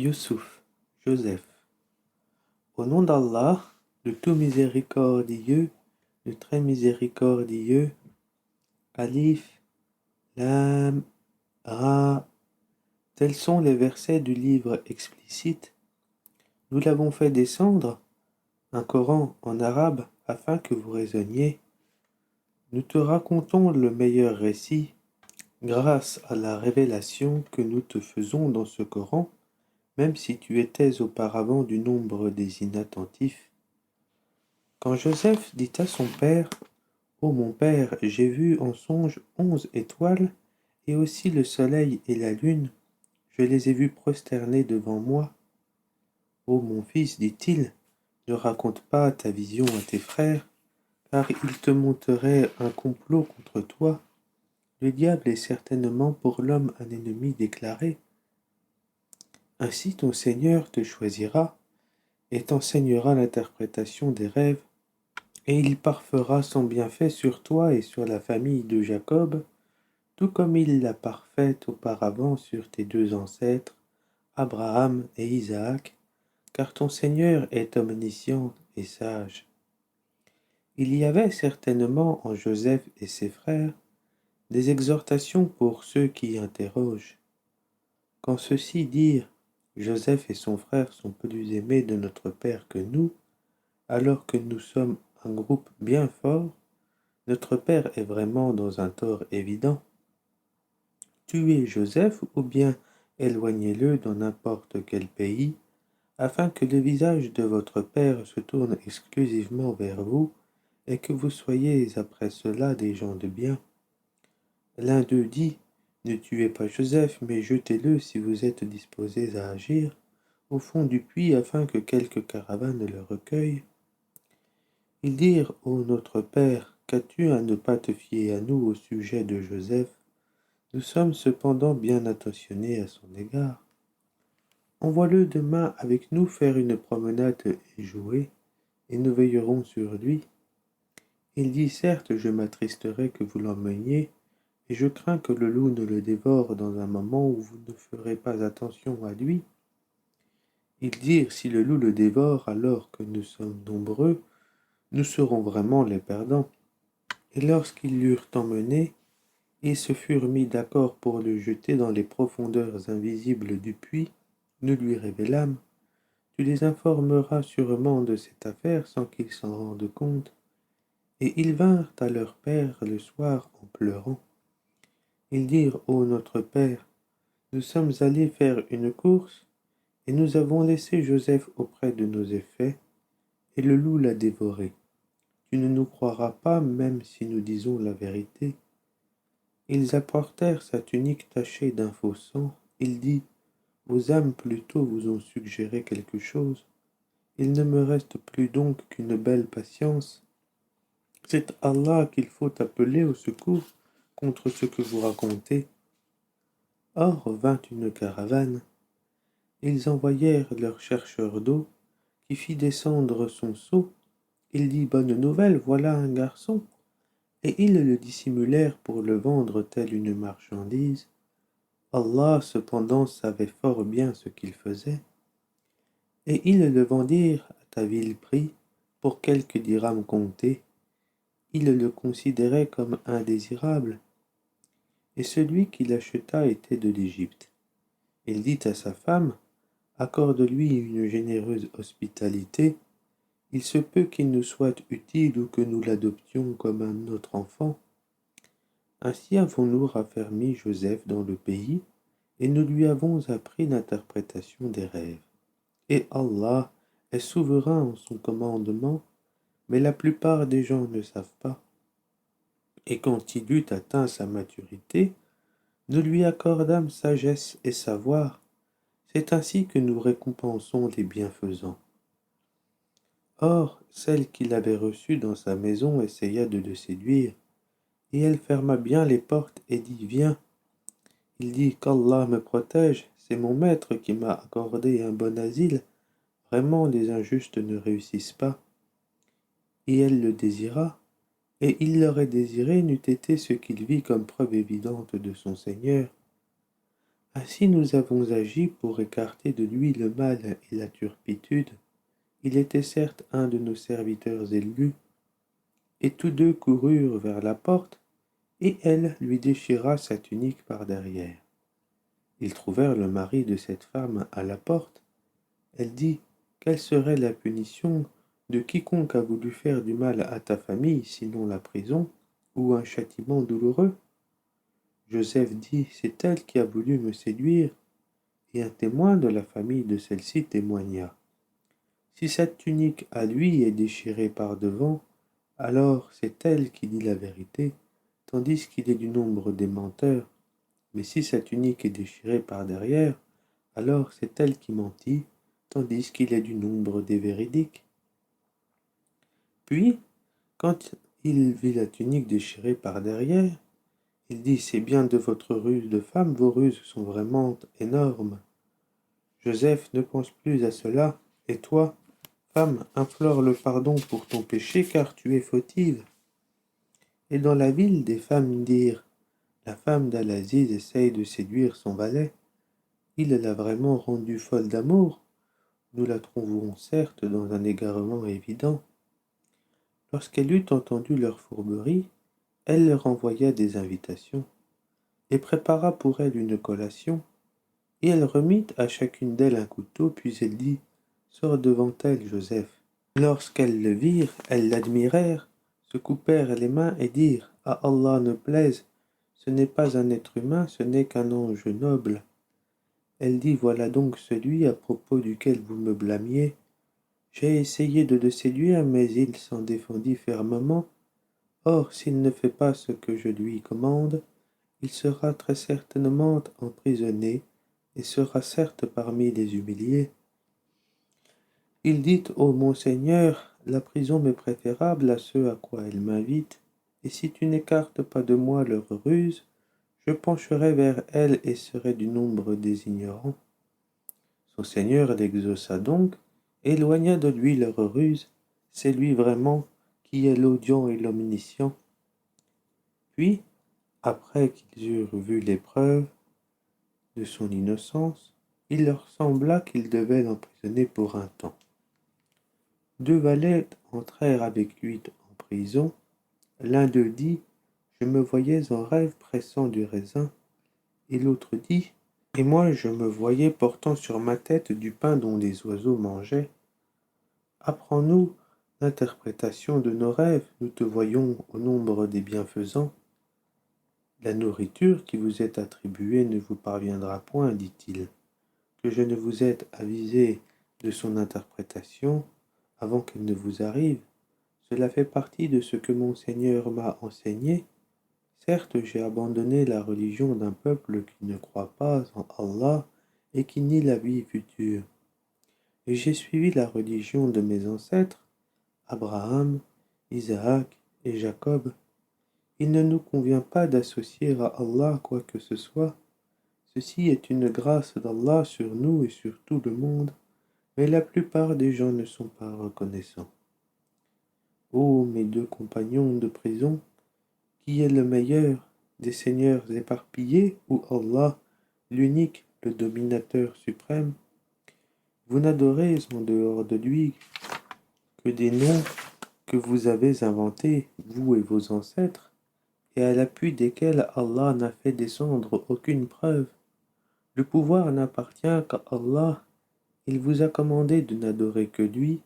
Youssouf, Joseph. Au nom d'Allah, le tout miséricordieux, le très miséricordieux, Alif, Lam, Ra. Tels sont les versets du livre explicite. Nous l'avons fait descendre, un Coran en arabe, afin que vous raisonniez. Nous te racontons le meilleur récit, grâce à la révélation que nous te faisons dans ce Coran, même si tu étais auparavant du nombre des inattentifs. Quand Joseph dit à son père, « Ô mon père, j'ai vu en songe 11 étoiles, et aussi le soleil et la lune, je les ai vus prosternés devant moi. Ô mon fils, dit-il, ne raconte pas ta vision à tes frères, car ils te monteraient un complot contre toi. Le diable est certainement pour l'homme un ennemi déclaré. Ainsi ton Seigneur te choisira et t'enseignera l'interprétation des rêves, et il parfera son bienfait sur toi et sur la famille de Jacob, tout comme il l'a parfaite auparavant sur tes deux ancêtres, Abraham et Isaac, car ton Seigneur est omniscient et sage. Il y avait certainement en Joseph et ses frères des exhortations pour ceux qui interrogent. Quand ceux-ci dirent « Joseph et son frère sont plus aimés de notre Père que nous, alors que nous sommes un groupe bien fort, notre Père est vraiment dans un tort évident. Tuez Joseph ou bien éloignez-le dans n'importe quel pays, afin que le visage de votre Père se tourne exclusivement vers vous et que vous soyez après cela des gens de bien. » L'un d'eux dit, « Ne tuez pas Joseph, mais jetez-le si vous êtes disposés à agir, au fond du puits afin que quelque caravane le recueille. » Ils dirent, « Ô notre Père, qu'as-tu à ne pas te fier à nous au sujet de Joseph? Nous sommes cependant bien attentionnés à son égard. Envoie-le demain avec nous faire une promenade et jouer, et nous veillerons sur lui. » Il dit, « Certes, je m'attristerai que vous l'emmeniez, et je crains que le loup ne le dévore dans un moment où vous ne ferez pas attention à lui. » Ils dirent, « Si le loup le dévore alors que nous sommes nombreux, nous serons vraiment les perdants. » Et lorsqu'ils l'eurent emmené, ils se furent mis d'accord pour le jeter dans les profondeurs invisibles du puits. Nous lui révélâmes, « Tu les informeras sûrement de cette affaire sans qu'ils s'en rendent compte. » Et ils vinrent à leur père le soir en pleurant. Ils dirent, « Ô notre père, nous sommes allés faire une course, et nous avons laissé Joseph auprès de nos effets, et le loup l'a dévoré. Tu ne nous croiras pas, même si nous disons la vérité. » Ils apportèrent sa tunique tachée d'un faux sang. Il dit, « Vos âmes plutôt vous ont suggéré quelque chose. Il ne me reste plus donc qu'une belle patience. C'est Allah qu'il faut appeler au secours contre ce que vous racontez. » Or vint une caravane. Ils envoyèrent leur chercheur d'eau, qui fit descendre son seau. Il dit, « Bonne nouvelle, voilà un garçon. » Et ils le dissimulèrent pour le vendre telle une marchandise. Allah cependant savait fort bien ce qu'il faisait. Et ils le vendirent à vil prix, pour quelques dirhams comptés. Ils le considéraient comme indésirable. Et celui qui l'acheta était de l'Égypte. Il dit à sa femme, « Accorde-lui une généreuse hospitalité. Il se peut qu'il nous soit utile ou que nous l'adoptions comme un autre enfant. » Ainsi avons-nous raffermi Joseph dans le pays, et nous lui avons appris l'interprétation des rêves. Et Allah est souverain en son commandement, mais la plupart des gens ne savent pas. Et quand il eut atteint sa maturité, nous lui accordâmes sagesse et savoir. C'est ainsi que nous récompensons les bienfaisants. Or, celle qui l'avait reçu dans sa maison essaya de le séduire, et elle ferma bien les portes et dit, « Viens. » Il dit, « Qu'Allah me protège, c'est mon maître qui m'a accordé un bon asile. Vraiment, les injustes ne réussissent pas. » Et elle le désira, et il l'aurait désiré n'eût été ce qu'il vit comme preuve évidente de son Seigneur. Ainsi nous avons agi pour écarter de lui le mal et la turpitude. Il était certes un de nos serviteurs élus, et tous deux coururent vers la porte, et elle lui déchira sa tunique par derrière. Ils trouvèrent le mari de cette femme à la porte. Elle dit: quelle serait la punition de quiconque a voulu faire du mal à ta famille, sinon la prison, ou un châtiment douloureux? Joseph dit: c'est elle qui a voulu me séduire, et un témoin de la famille de celle-ci témoigna: si cette tunique à lui est déchirée par devant, alors c'est elle qui dit la vérité, tandis qu'il est du nombre des menteurs. Mais si sa tunique est déchirée par derrière, alors c'est elle qui mentit, tandis qu'il est du nombre des véridiques. Puis, quand il vit la tunique déchirée par derrière, il dit: c'est bien de votre ruse de femme, vos ruses sont vraiment énormes. Joseph ne pense plus à cela, et toi, femme, implore le pardon pour ton péché, car tu es fautive. Et dans la ville, des femmes dirent: la femme d'Al-Aziz essaye de séduire son valet. Il l'a vraiment rendue folle d'amour. Nous la trouvons certes dans un égarement évident. Lorsqu'elle eut entendu leur fourberie, elle leur envoya des invitations, et prépara pour elles une collation, et elle remit à chacune d'elles un couteau, puis elle dit: sors devant elle, Joseph. Lorsqu'elles le virent, elles l'admirèrent, se coupèrent les mains et dirent: à Allah ne plaise, ce n'est pas un être humain, ce n'est qu'un ange noble. Elle dit: voilà donc celui à propos duquel vous me blâmiez. J'ai essayé de le séduire, mais il s'en défendit fermement. Or, s'il ne fait pas ce que je lui commande, il sera très certainement emprisonné et sera certes parmi les humiliés. Il dit: ô mon Seigneur, la prison m'est préférable à ce à quoi elle m'invite, et si tu n'écartes pas de moi leur ruse, je pencherai vers elle et serai du nombre des ignorants. Son Seigneur l'exauça donc, et éloigna de lui leur ruse. C'est lui vraiment qui est l'audient et l'omniscient. Puis, après qu'ils eurent vu les preuves de son innocence, il leur sembla qu'ils devaient l'emprisonner pour un temps. Deux valets entrèrent avec lui en prison. L'un d'eux dit: je me voyais en rêve pressant du raisin. Et l'autre dit: et moi je me voyais portant sur ma tête du pain dont les oiseaux mangeaient. Apprends-nous l'interprétation de nos rêves, nous te voyons au nombre des bienfaisants. La nourriture qui vous est attribuée ne vous parviendra point, dit-il, que je ne vous ai avisé de son interprétation avant qu'elle ne vous arrive. Cela fait partie de ce que mon Seigneur m'a enseigné. Certes, j'ai abandonné la religion d'un peuple qui ne croit pas en Allah et qui nie la vie future. Et j'ai suivi la religion de mes ancêtres, Abraham, Isaac et Jacob. Il ne nous convient pas d'associer à Allah quoi que ce soit. Ceci est une grâce d'Allah sur nous et sur tout le monde, mais la plupart des gens ne sont pas reconnaissants. Ô mes deux compagnons de prison, qui est le meilleur des seigneurs éparpillés ou Allah, l'unique, le dominateur suprême? Vous n'adorez en dehors de lui que des noms que vous avez inventés, vous et vos ancêtres, et à l'appui desquels Allah n'a fait descendre aucune preuve. Le pouvoir n'appartient qu'à Allah. Il vous a commandé de n'adorer que lui.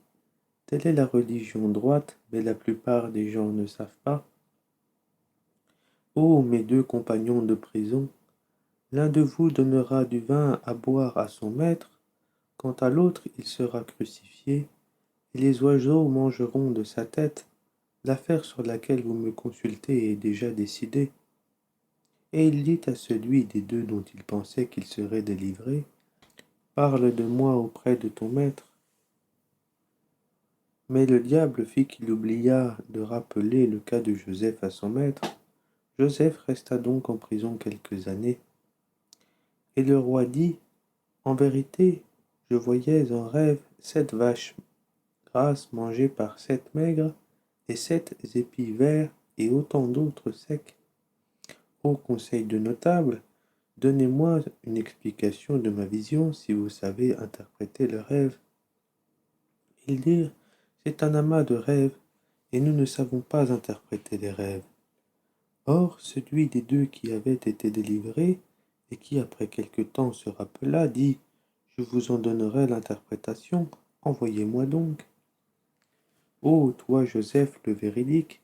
Telle est la religion droite, mais la plupart des gens ne savent pas. Ô mes deux compagnons de prison, l'un de vous donnera du vin à boire à son maître, quant à l'autre il sera crucifié, et les oiseaux mangeront de sa tête. L'affaire sur laquelle vous me consultez est déjà décidée. Et il dit à celui des deux dont il pensait qu'il serait délivré: parle de moi auprès de ton maître. Mais le diable fit qu'il oublia de rappeler le cas de Joseph à son maître. Joseph resta donc en prison quelques années. Et le roi dit: en vérité, je voyais en rêve 7 vaches grasses mangées par 7 maigres, et 7 épis verts, et autant d'autres secs. Ô conseil de notables, Donnez-moi une explication de ma vision si vous savez interpréter le rêve. » Ils dirent, c'est un amas de rêves, et nous ne savons pas interpréter les rêves. Or, celui des deux qui avait été délivré, et qui après quelque temps se rappela, dit, je vous en donnerai l'interprétation, envoyez-moi donc. Ô toi, Joseph le véridique,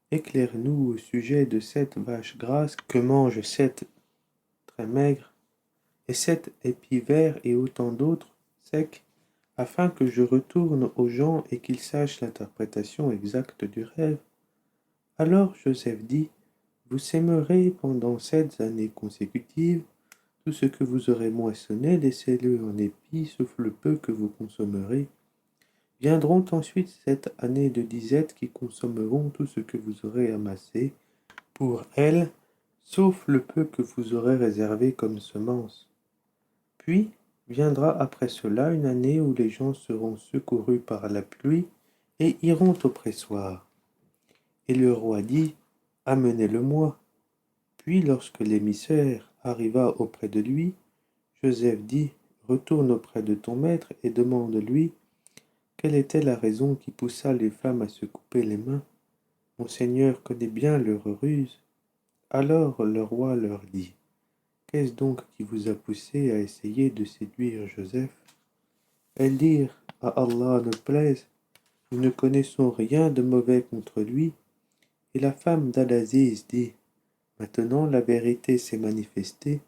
éclaire-nous au sujet de cette vache grasse que mange cette très maigre, et cet épi vert et autant d'autres secs, afin que je retourne aux gens et qu'ils sachent l'interprétation exacte du rêve. Alors Joseph dit, vous sèmerez pendant 7 années consécutives, tout ce que vous aurez moissonné, laissez-le en épis, sauf le peu que vous consommerez. Viendront ensuite 7 années de disette qui consommeront tout ce que vous aurez amassé pour elles, sauf le peu que vous aurez réservé comme semence. Puis viendra après cela une année où les gens seront secourus par la pluie et iront au pressoir. Et le roi dit, amenez-le-moi. Puis lorsque l'émissaire arriva auprès de lui, Joseph dit, retourne auprès de ton maître et demande-lui quelle était la raison qui poussa les femmes à se couper les mains. Mon Seigneur connaît bien leur ruse. Alors le roi leur dit, qu'est-ce donc qui vous a poussé à essayer de séduire Joseph? Elles dirent, à Allah ne plaise, nous ne connaissons rien de mauvais contre lui. Et la femme d'Al-Aziz dit, maintenant la vérité s'est manifestée,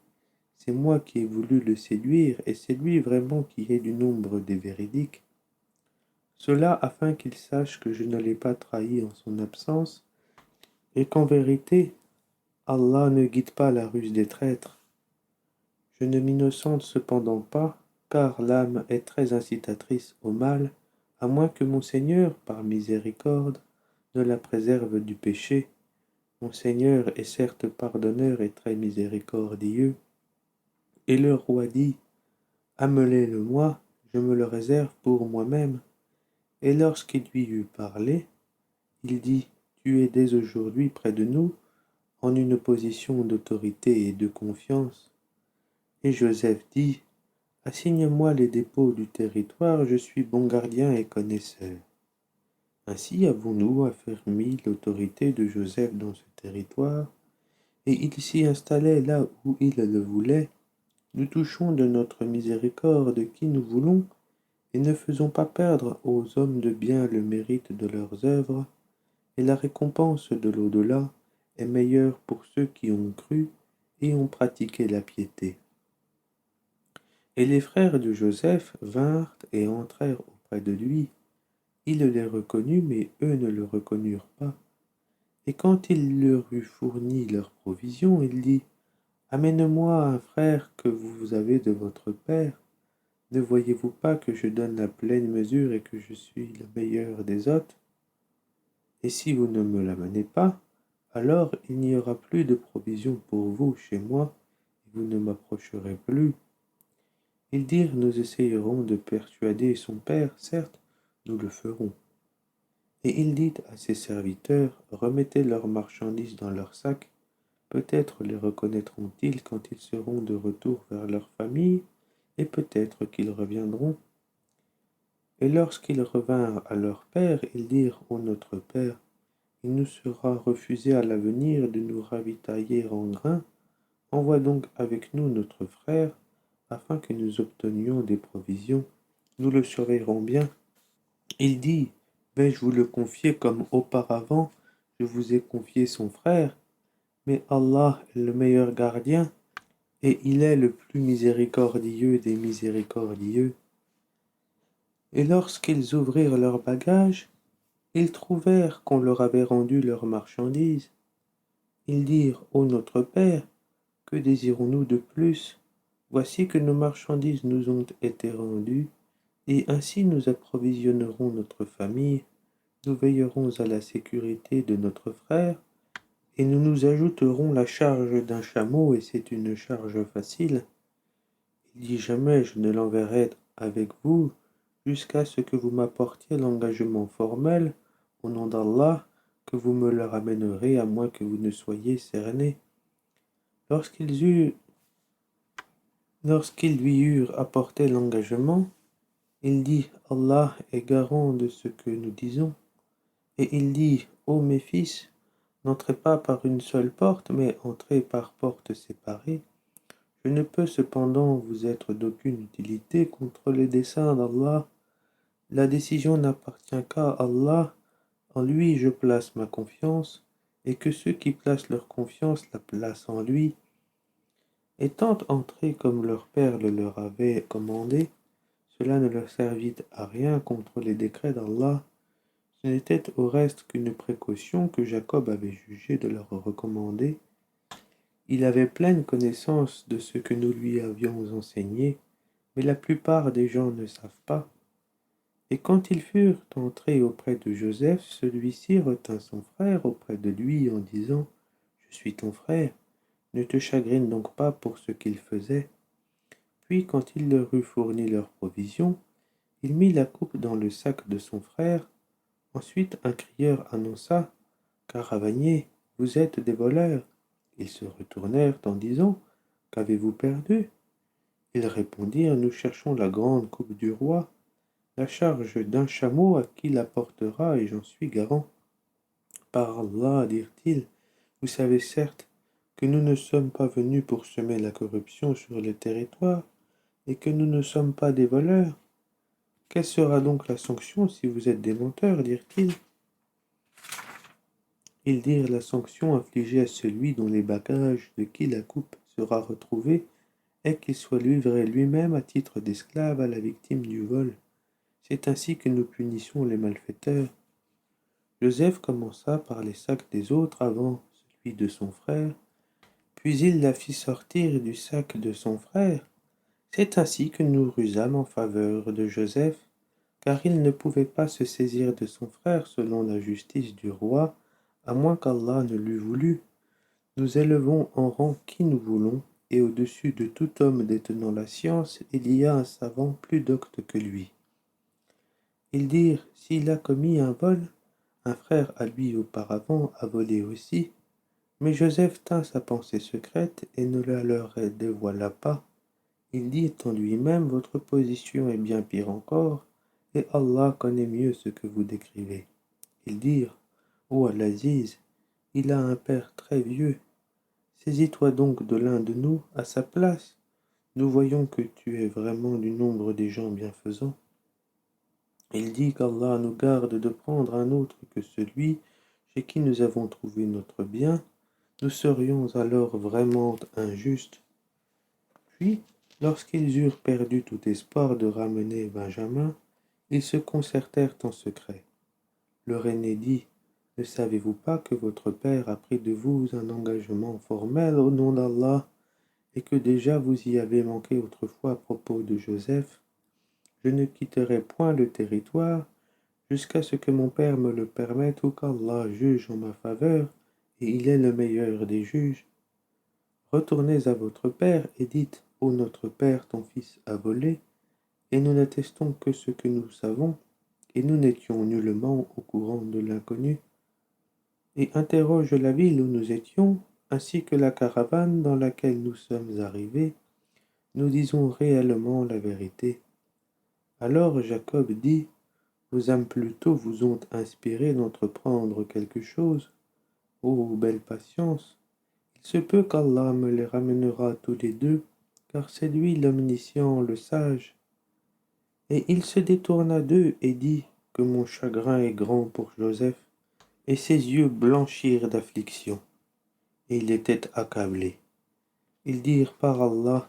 c'est moi qui ai voulu le séduire, et c'est lui vraiment qui est du nombre des véridiques. Cela afin qu'il sache que je ne l'ai pas trahi en son absence, et qu'en vérité, Allah ne guide pas la ruse des traîtres. Je ne m'innocente cependant pas, car l'âme est très incitatrice au mal, à moins que mon Seigneur, par miséricorde, ne la préserve du péché. Mon Seigneur est certes pardonneur et très miséricordieux. Et le roi dit, amenez-le-moi, je me le réserve pour moi-même. Et lorsqu'il lui eut parlé, il dit, tu es dès aujourd'hui près de nous, en une position d'autorité et de confiance. Et Joseph dit, assigne-moi les dépôts du territoire, je suis bon gardien et connaisseur. Ainsi avons-nous affermi l'autorité de Joseph dans ce territoire, et il s'y installait là où il le voulait. Nous touchons de notre miséricorde qui nous voulons, et ne faisons pas perdre aux hommes de bien le mérite de leurs œuvres, et la récompense de l'au-delà est meilleure pour ceux qui ont cru et ont pratiqué la piété. Et les frères de Joseph vinrent et entrèrent auprès de lui. Il les reconnut, mais eux ne le reconnurent pas. Et quand il leur eut fourni leurs provisions, il dit, amène-moi un frère que vous avez de votre père. Ne voyez-vous pas que je donne la pleine mesure et que je suis le meilleur des hôtes? Et si vous ne me l'amenez pas, alors il n'y aura plus de provisions pour vous chez moi, et vous ne m'approcherez plus. Ils dirent, nous essayerons de persuader son père, certes, nous le ferons. Et il dit à ses serviteurs, remettez leurs marchandises dans leurs sacs, peut-être les reconnaîtront-ils quand ils seront de retour vers leur famille, et peut-être qu'ils reviendront. Et lorsqu'ils revinrent à leur père, ils dirent, ô notre père, il nous sera refusé à l'avenir de nous ravitailler en grains, envoie donc avec nous notre frère, afin que nous obtenions des provisions, nous le surveillerons bien. Il dit, vais-je vous le confier comme auparavant, je vous ai confié son frère, mais Allah est le meilleur gardien, et il est le plus miséricordieux des miséricordieux. Et lorsqu'ils ouvrirent leurs bagages, ils trouvèrent qu'on leur avait rendu leurs marchandises. Ils dirent, ô notre Père, que désirons-nous de plus? Voici que nos marchandises nous ont été rendues, et ainsi nous approvisionnerons notre famille, nous veillerons à la sécurité de notre frère, et nous nous ajouterons la charge d'un chameau, et c'est une charge facile. Il dit jamais je ne l'enverrai avec vous, jusqu'à ce que vous m'apportiez l'engagement formel, au nom d'Allah, que vous me le ramènerez à moins que vous ne soyez cernés. Lorsqu'ils eurent Lorsqu'ils lui eurent apporté l'engagement, il dit: Allah est garant de ce que nous disons. Et il dit: Ô mes fils, n'entrez pas par une seule porte, mais entrez par portes séparées. Je ne peux cependant vous être d'aucune utilité contre les desseins d'Allah. La décision n'appartient qu'à Allah. En lui je place ma confiance, et que ceux qui placent leur confiance la placent en lui. Étant entrés comme leur père le leur avait commandé, cela ne leur servit à rien contre les décrets d'Allah. Ce n'était au reste qu'une précaution que Jacob avait jugé de leur recommander. Il avait pleine connaissance de ce que nous lui avions enseigné, mais la plupart des gens ne savent pas. Et quand ils furent entrés auprès de Joseph, celui-ci retint son frère auprès de lui en disant: Je suis ton frère, ne te chagrine donc pas pour ce qu'il faisait. Puis quand il leur eut fourni leurs provisions, il mit la coupe dans le sac de son frère. Ensuite un crieur annonça: Caravaniers, vous êtes des voleurs. Ils se retournèrent en disant: Qu'avez-vous perdu? Ils répondirent: Nous cherchons la grande coupe du roi. La charge d'un chameau à qui la portera, et j'en suis garant. Par Allah, dirent-ils, vous savez certes que nous ne sommes pas venus pour semer la corruption sur le territoire, et que nous ne sommes pas des voleurs. Quelle sera donc la sanction si vous êtes des menteurs, dirent-ils. Ils dirent: La sanction infligée à celui dont les bagages de qui la coupe sera retrouvée est qu'il soit livré lui-même à titre d'esclave à la victime du vol. C'est ainsi que nous punissons les malfaiteurs. Joseph commença par les sacs des autres avant celui de son frère, puis il la fit sortir du sac de son frère. C'est ainsi que nous rusâmes en faveur de Joseph, car il ne pouvait pas se saisir de son frère selon la justice du roi, à moins qu'Allah ne l'eût voulu. Nous élevons en rang qui nous voulons, et au-dessus de tout homme détenant la science, il y a un savant plus docte que lui. Ils dirent: S'il a commis un vol, un frère à lui auparavant a volé aussi. Mais Joseph tint sa pensée secrète et ne la leur dévoila pas. Il dit en lui-même: Votre position est bien pire encore, et Allah connaît mieux ce que vous décrivez. Ils dirent: Ô Al-Aziz, il a un père très vieux. Saisis-toi donc de l'un de nous à sa place. Nous voyons que tu es vraiment du nombre des gens bienfaisants. Il dit qu'Allah nous garde de prendre un autre que celui chez qui nous avons trouvé notre bien. Nous serions alors vraiment injustes. Puis, lorsqu'ils eurent perdu tout espoir de ramener Benjamin, ils se concertèrent en secret. Leur aîné dit: Ne savez-vous pas que votre père a pris de vous un engagement formel au nom d'Allah, et que déjà vous y avez manqué autrefois à propos de Joseph? Je ne quitterai point le territoire jusqu'à ce que mon père me le permette ou qu'Allah juge en ma faveur, et il est le meilleur des juges. Retournez à votre père et dites: Ô notre père, ton fils a volé, et nous n'attestons que ce que nous savons, et nous n'étions nullement au courant de l'inconnu. Et interroge la ville où nous étions, ainsi que la caravane dans laquelle nous sommes arrivés. Nous disons réellement la vérité. Alors Jacob dit: Vos âmes plutôt vous ont inspiré d'entreprendre quelque chose. Ô belle patience! Il se peut qu'Allah me les ramènera tous les deux, car c'est lui l'omniscient, le sage. Et il se détourna d'eux et dit que mon chagrin est grand pour Joseph, et ses yeux blanchirent d'affliction, et il était accablé. Ils dirent: Par Allah,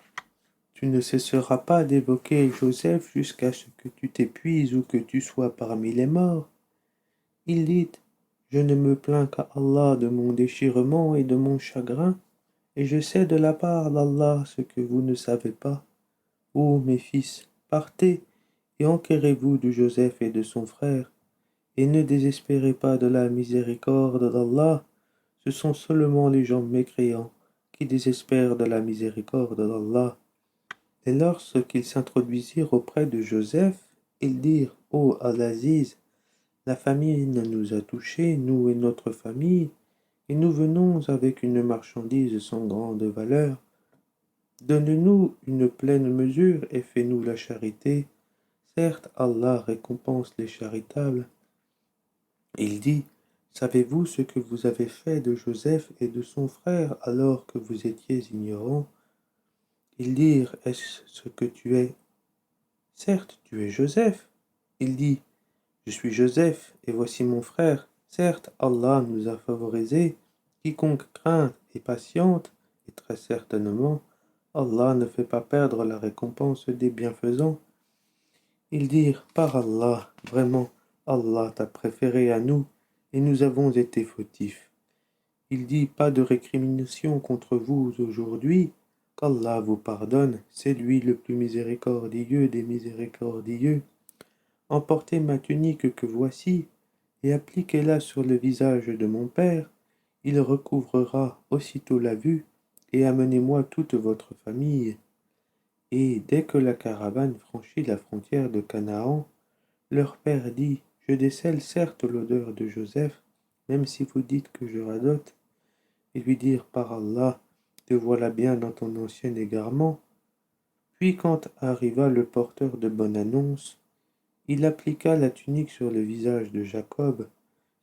tu ne cesseras pas d'évoquer Joseph jusqu'à ce que tu t'épuises ou que tu sois parmi les morts. Il dit: Je ne me plains qu'à Allah de mon déchirement et de mon chagrin, et je sais de la part d'Allah ce que vous ne savez pas. Ô mes fils, partez et enquérez-vous de Joseph et de son frère, et ne désespérez pas de la miséricorde d'Allah. Ce sont seulement les gens mécréants qui désespèrent de la miséricorde d'Allah. Et lorsqu'ils s'introduisirent auprès de Joseph, ils dirent: Ô Al-Aziz, la famine nous a touchés, nous et notre famille, et nous venons avec une marchandise sans grande valeur. Donne-nous une pleine mesure et fais-nous la charité. Certes, Allah récompense les charitables. Il dit, savez-vous ce que vous avez fait de Joseph et de son frère alors que vous étiez ignorants? Ils dirent, est-ce ce que tu es? Certes, tu es Joseph. Il dit, je suis Joseph et voici mon frère. Certes, Allah nous a favorisés. Quiconque craint et patiente, et très certainement, Allah ne fait pas perdre la récompense des bienfaisants. Ils dirent, par Allah, vraiment, Allah t'a préféré à nous, et nous avons été fautifs. Il dit, pas de récrimination contre vous aujourd'hui, qu'Allah vous pardonne, c'est lui le plus miséricordieux des miséricordieux. Emportez ma tunique que voici, et appliquez-la sur le visage de mon père, il recouvrera aussitôt la vue, et amenez-moi toute votre famille. Et dès que la caravane franchit la frontière de Canaan, leur père dit, je décèle certes l'odeur de Joseph, même si vous dites que je radote. Ils lui dirent, par Allah, te voilà bien dans ton ancien égarement. Puis quand arriva le porteur de bonne annonce, il appliqua la tunique sur le visage de Jacob.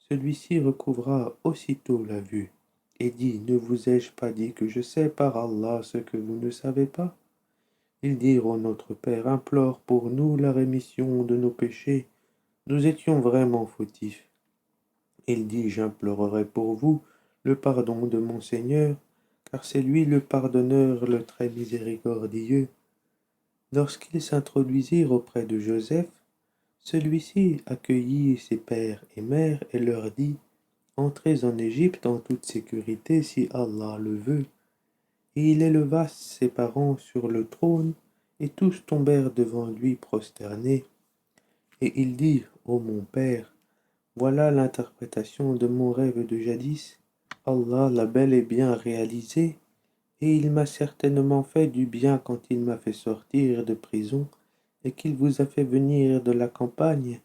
Celui-ci recouvra aussitôt la vue, et dit, ne vous ai-je pas dit que je sais par Allah ce que vous ne savez pas? Ils dirent, ô notre Père, implore pour nous la rémission de nos péchés. Nous étions vraiment fautifs. Il dit, j'implorerai pour vous le pardon de mon Seigneur, car c'est lui le pardonneur, le très miséricordieux. Lorsqu'ils s'introduisirent auprès de Joseph, celui-ci accueillit ses pères et mères et leur dit, entrez en Égypte en toute sécurité si Allah le veut. Et il éleva ses parents sur le trône, et tous tombèrent devant lui prosternés. Et il dit, ô mon père, voilà l'interprétation de mon rêve de jadis. Allah l'a bel et bien réalisé, et il m'a certainement fait du bien quand il m'a fait sortir de prison et qu'il vous a fait venir de la campagne.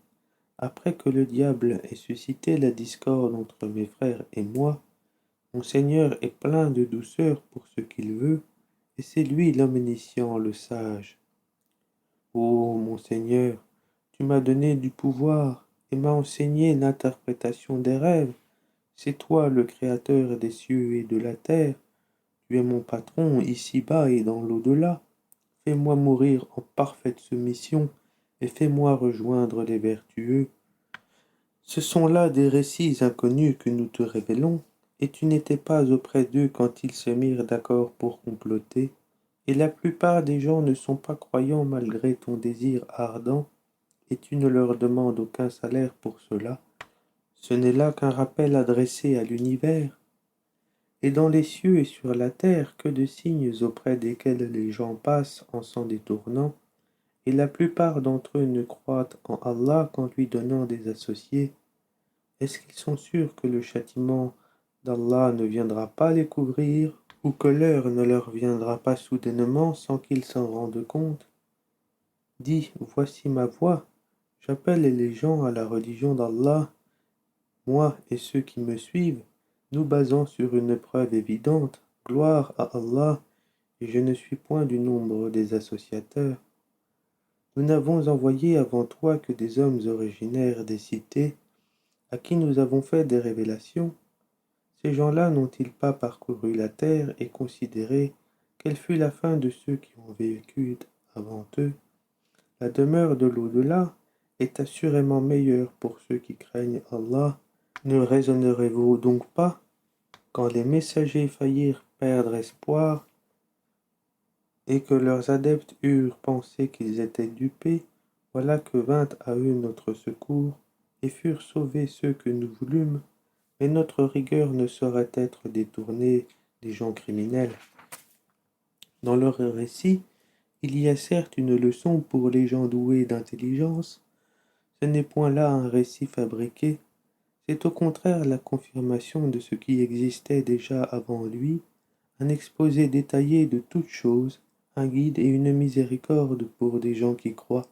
Après que le diable ait suscité la discorde entre mes frères et moi, mon Seigneur est plein de douceur pour ce qu'il veut, et c'est lui l'omniscient, le sage. Ô mon Seigneur, tu m'as donné du pouvoir et m'as enseigné l'interprétation des rêves. C'est toi le créateur des cieux et de la terre. Tu es mon patron ici-bas et dans l'au-delà. Fais-moi mourir en parfaite soumission et fais-moi rejoindre les vertueux. Ce sont là des récits inconnus que nous te révélons, et tu n'étais pas auprès d'eux quand ils se mirent d'accord pour comploter, et la plupart des gens ne sont pas croyants malgré ton désir ardent, et tu ne leur demandes aucun salaire pour cela. Ce n'est là qu'un rappel adressé à l'univers. Et dans les cieux et sur la terre, que de signes auprès desquels les gens passent en s'en détournant, et la plupart d'entre eux ne croient en Allah qu'en lui donnant des associés. Est-ce qu'ils sont sûrs que le châtiment d'Allah ne viendra pas les couvrir, ou que l'heure ne leur viendra pas soudainement sans qu'ils s'en rendent compte? Dis, voici ma voix, j'appelle les gens à la religion d'Allah. Moi et ceux qui me suivent, nous basons sur une preuve évidente, gloire à Allah, et je ne suis point du nombre des associateurs. Nous n'avons envoyé avant toi que des hommes originaires des cités, à qui nous avons fait des révélations. Ces gens-là n'ont-ils pas parcouru la terre et considéré quelle fut la fin de ceux qui ont vécu avant eux? La demeure de l'au-delà est assurément meilleure pour ceux qui craignent Allah. Ne raisonnerez-vous donc pas, quand les messagers faillirent perdre espoir, et que leurs adeptes eurent pensé qu'ils étaient dupés, voilà que vint à eux notre secours, et furent sauvés ceux que nous voulûmes, mais notre rigueur ne saurait être détournée des gens criminels. Dans leur récit, il y a certes une leçon pour les gens doués d'intelligence. Ce n'est point là un récit fabriqué, c'est au contraire la confirmation de ce qui existait déjà avant lui, un exposé détaillé de toutes choses, un guide et une miséricorde pour des gens qui croient.